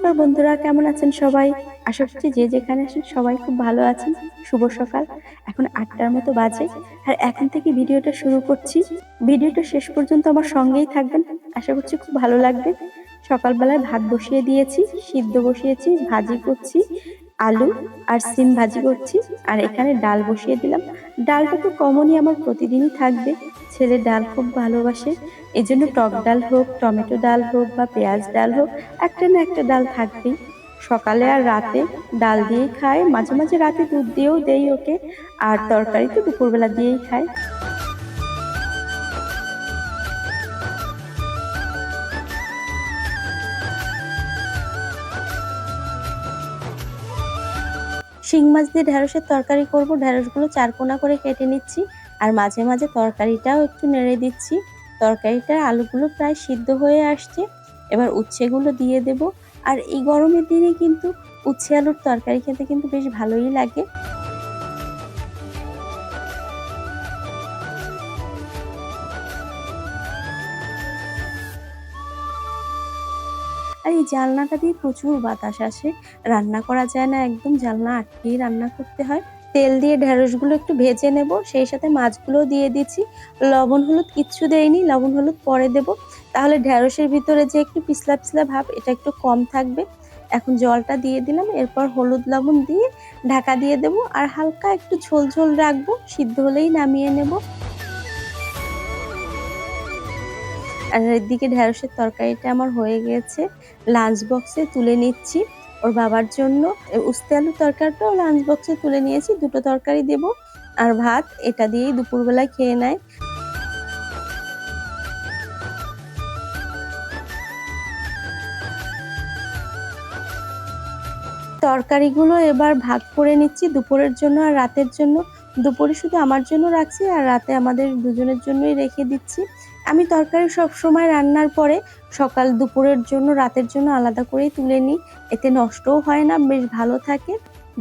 নমস্কার বন্ধুরা, কেমন আছেন সবাই? আশা করছি যে যেখানে আছেন সবাই খুব ভালো আছেন। শুভ সকাল। এখন ৮টার মতো বাজে আর এখন থেকে ভিডিওটা শুরু করছি। ভিডিওটা শেষ পর্যন্ত আমার সঙ্গেই থাকবেন, আশা করছি খুব ভালো লাগবে। সকালবেলায় ভাত বসিয়ে দিয়েছি, সিদ্ধ বসিয়েছি, ভাজি করছি, আলু আর সিম ভাজি করছি। আর এখানে ডাল বসিয়ে দিলাম। ডালটা তো কমনই, আমার প্রতিদিনই থাকবে। ছেলে ডাল খুব ভালোবাসে, এই জন্য টক ডাল হোক, টমেটো ডাল হোক বা পেঁয়াজ ডাল হোক, একটা না একটা ডাল থাকবেই। সকালে আর রাতে ডাল দিয়েই খায়, মাঝে মাঝে রাতে দুধ দিয়েও দেই ওকে। আর তরকারি তো দুপুরবেলা দিয়েই খায়। শিং মাছ দিয়ে ঢেঁড়সের তরকারি করব। ঢেঁড়সগুলো চারকোনা করে কেটে নিচ্ছি আর মাঝে মাঝে তরকারিটাও একটু নেড়ে দিচ্ছি। তরকারিটার আলুগুলো প্রায় সিদ্ধ হয়ে আসছে, এবার উচ্ছেগুলো দিয়ে দেব। আর এই গরমের দিনে কিন্তু উচ্ছে আলুর তরকারি খেতে কিন্তু বেশ ভালোই লাগে। আর এই জানলাটা দিয়ে প্রচুর বাতাস আসে, রান্না করা যায় না, একদম জানলা আটকেই রান্না করতে হয়। তেল দিয়ে ঢেঁড়সগুলো একটু ভেজে নেব, সেই সাথে মাছগুলো দিয়ে দিচ্ছি। লবণ হলুদ কিচ্ছু দেইনি, লবণ হলুদ পরে দেব, তাহলে ঢেঁড়সের ভিতরে যে একটু পিছলা পিছলা ভাব এটা একটু কম থাকবে। এখন জলটা দিয়ে দিলাম, এরপর হলুদ লবণ দিয়ে ঢাকা দিয়ে দেব আর হালকা একটু ঝোল ঝোল রাখবো, সিদ্ধ হলেই নামিয়ে নেব। আর এদিকে ঢেঁড়সের তরকারিটা আমার হয়ে গেছে, লাঞ্চ বক্সে তুলে নিচ্ছি ওর বাবার জন্য। উস্তে আলুর তরকারিটাও লাঞ্চ বক্সে তুলে নিয়েছি, দুটো তরকারি দেব আর ভাত, এটা দিয়েই দুপুরবেলায় খেয়ে নেয়। তরকারিগুলো এবার ভাগ করে নিচ্ছি দুপুরের জন্য আর রাতের জন্য। দুপুরে শুধু আমার জন্য রাখছি আর রাতে আমাদের দুজনের জন্যই রেখে দিচ্ছি। আমি তরকারি সব সময় রান্নার পরে সকাল দুপুরের জন্য রাতের জন্য আলাদা করেই তুলে নিই, এতে নষ্টও হয় না, বেশ ভালো থাকে।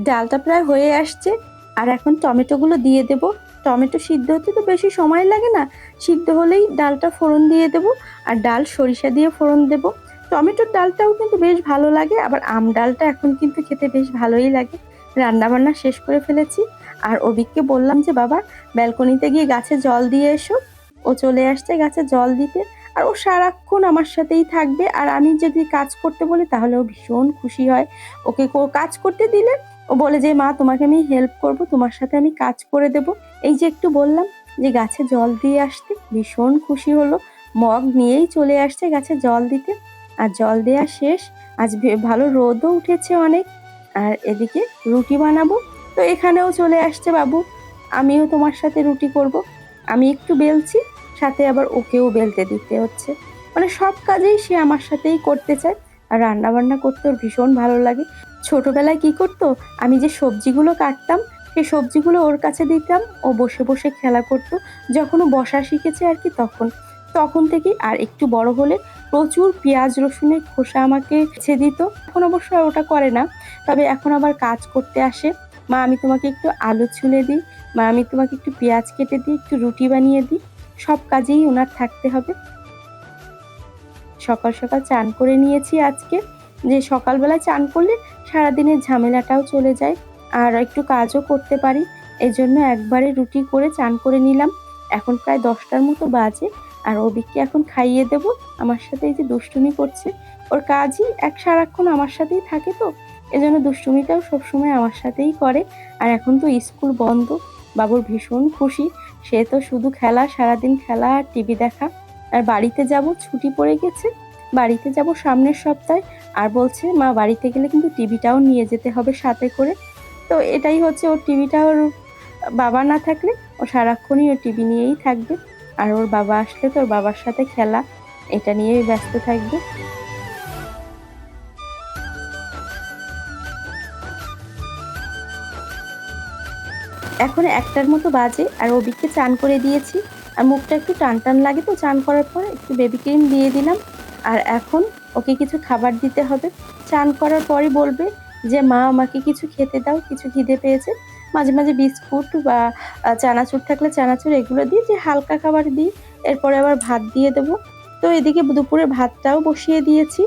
ডালটা প্রায় হয়ে আসছে আর এখন টমেটোগুলো দিয়ে দেব। টমেটো সিদ্ধ হতে তো বেশি সময় লাগে না, সিদ্ধ হলেই ডালটা ফোড়ন দিয়ে দেব। আর ডাল সরিষা দিয়ে ফোড়ন দেব। টমেটোর ডালটাও কিন্তু বেশ ভালো লাগে, আবার আম ডালটা এখন কিন্তু খেতে বেশ ভালোই লাগে। রান্না বান্না শেষ করে ফেলেছি আর অভিককে বললাম যে বাবা ব্যালকনিতে গিয়ে গাছে জল দিয়ে এসো। ও চলে আসছে গাছে জল দিতে, আর ও সারাক্ষণ আমার সাথেই থাকবে। আর আমি যদি কাজ করতে বলি তাহলে ও ভীষণ খুশি হয়। ওকে কাজ করতে দিলে ও বলে যে মা তোমাকে আমি হেল্প করব, তোমার সাথে আমি কাজ করে দেব। এই যে একটু বললাম যে গাছে জল দিয়ে আসতে, ভীষণ খুশি হলো, মগ নিয়েই চলে আসছে গাছে জল দিতে। আর জল দেওয়া শেষ, আজ ভালো রোদও উঠেছে অনেক। আর এদিকে রুটি বানাবো, তো এখানেও চলে আসছে বাবু, আমিও তোমার সাথে রুটি করব। আমি একটু বেলছি, সাথে আবার ওকেও বেলতে দিতে হচ্ছে, মানে সব কাজেই সে আমার সাথেই করতে চায়। আর রান্না বান্না করতে ওর ভীষণ ভালো লাগে। ছোটবেলায় কি করতো, আমি যে সবজিগুলো কাটতাম সেই সবজিগুলো ওর কাছে দিতাম, ও বসে বসে খেলা করতো। যখন ও বসা শিখেছে আর কি, তখন তখন থেকেই। আর একটু বড় হলে প্রচুর পেঁয়াজ রসুনের খোসা আমাকে ছেড়ে দিত। এখন অবশ্য আর ওটা করে না, তবে এখন আবার কাজ করতে আসে। মা আমি তোমাকে একটু আলু ছুলে দিই, মা আমি তোমাকে একটু পেঁয়াজ কেটে দিই, একটু রুটি বানিয়ে দিই। সব কাজেই ওনার থাকতে হবে। সকাল সকাল চান করে নিয়েছি আজকে, যে সকালবেলা চান করলে সারাদিনের ঝামেলাটাও চলে যায় আর একটু কাজও করতে পারি। এই জন্য একবারে রুটি করে চান করে নিলাম। এখন প্রায় 10টার মতো বাজে আর ওদিককে এখন খাইয়ে দেব। আমার সাথে এই যে দুষ্টুমি করছে, ওর কাজই এক সারাক্ষণ আমার সাথেই থাকে, তো এজন্য দুষ্টুমিটাও সবসময় আমার সাথেই করে। আর এখন তো স্কুল বন্ধ, বাবুর ভীষণ খুশি, সে তো শুধু খেলা, সারাদিন খেলা আর টিভি দেখা। আর বাড়িতে যাব, ছুটি পড়ে গেছে, বাড়িতে যাব সামনের সপ্তাহে। আর বলছে মা বাড়িতে গেলে কিন্তু টিভিটাও নিয়ে যেতে হবে সাথে করে। তো এটাই হচ্ছে, ওর টিভিটা ওর বাবা না থাকলে ও সারাক্ষণই ওর টিভি নিয়েই থাকবে, আর ওর বাবা আসলে তো ওর বাবার সাথে খেলা, এটা নিয়েই ব্যস্ত থাকবে। এখন 1টার মতো বাজে আর অভিককে চান করে দিয়েছি। আর মুখটা একটু টান টান লাগে, তো চান করার পর একটু বেবি ক্রিম দিয়ে দিলাম। আর এখন ওকে কিছু খাবার দিতে হবে। চান করার পরই বলবে যে মা আমাকে কিছু খেতে দাও, কিছু খিদে পেয়েছে। মাঝে মাঝে বিস্কুট বা চানাচুর থাকলে চানাচুর এগুলো দিই, যে হালকা খাবার দিই। এরপরে আবার ভাত দিয়ে দেবো। তো এদিকে দুপুরে ভাতটাও বসিয়ে দিয়েছি।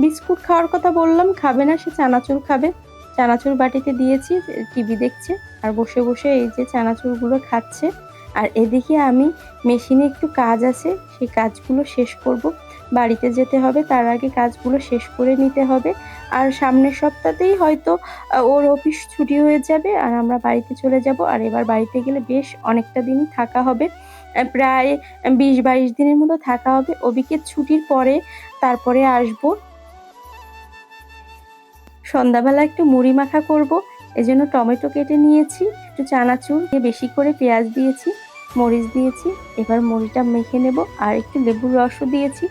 বিস্কুট খাওয়ার কথা বললাম, খাবে না, সে চানাচুর খাবে। চানাচুর বাটিতে দিয়েছি, টিভি দেখছে আর বসে, বসে এই যে চানাচুরগুলো খাচ্ছে। আর এদিকে আমি মেশিনে একটু কাজ আছে, সেই কাজগুলো শেষ করব। বাড়িতে যেতে হবে, তার আগে কাজগুলো শেষ করে নিতে হবে। আর সামনের সপ্তাহতেই হয়তো ওর অফিস ছুটি হয়ে যাবে আর আমরা বাড়িতে চলে যাব। আর এবার বাড়িতে গেলে বেশ অনেকটা দিনই থাকা হবে। প্রায় ২০-২২ দিনের মতো থাকা হবে। অবিকের ছুটির পরে তারপরে আসব। সন্ধ্যাবেলা একটু মুড়ি মাখা করব, এজন্য টমেটো কেটে নিয়েছি, একটু চানাচুর দিয়ে বেশি করে পেঁয়াজ দিয়েছি, মরিচ দিয়েছি। এবার মুড়িটা মেখে নেব আর একটু লেবুর রসও দিয়েছি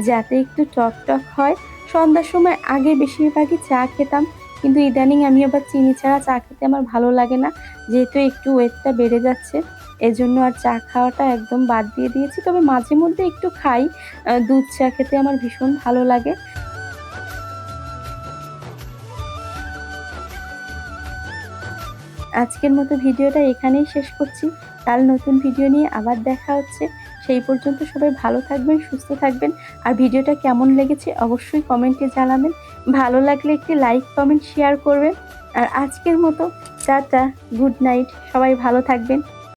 যাতে একটু টক হয়। সন্ধ্যার সময় আগে বেশিরভাগই চা খেতাম, কিন্তু ইদানিং আমি আবার চিনি ছাড়া চা খেতে আমার ভালো লাগে না, যেহেতু একটু ওয়েটটা বেড়ে যাচ্ছে। এজন্য আর চা খাওয়াটা একদম বাদ দিয়ে দিয়েছি। তবে মাঝে মধ্যে একটু খাই, দুধ চা খেতে আমার ভীষণ ভালো লাগে। আজকের মতো ভিডিওটা এখানেই শেষ করছি। কাল নতুন ভিডিও নিয়ে আবার দেখা হচ্ছে। সেই পর্যন্ত সবাই ভালো থাকবেন, সুস্থ থাকবেন। আর ভিডিওটা কেমন লেগেছে অবশ্যই কমেন্টে জানাবেন। ভালো লাগলে একটি লাইক, কমেন্ট, শেয়ার করবেন। আর আজকের মতো টাটা, গুড নাইট। সবাই ভালো থাকবেন।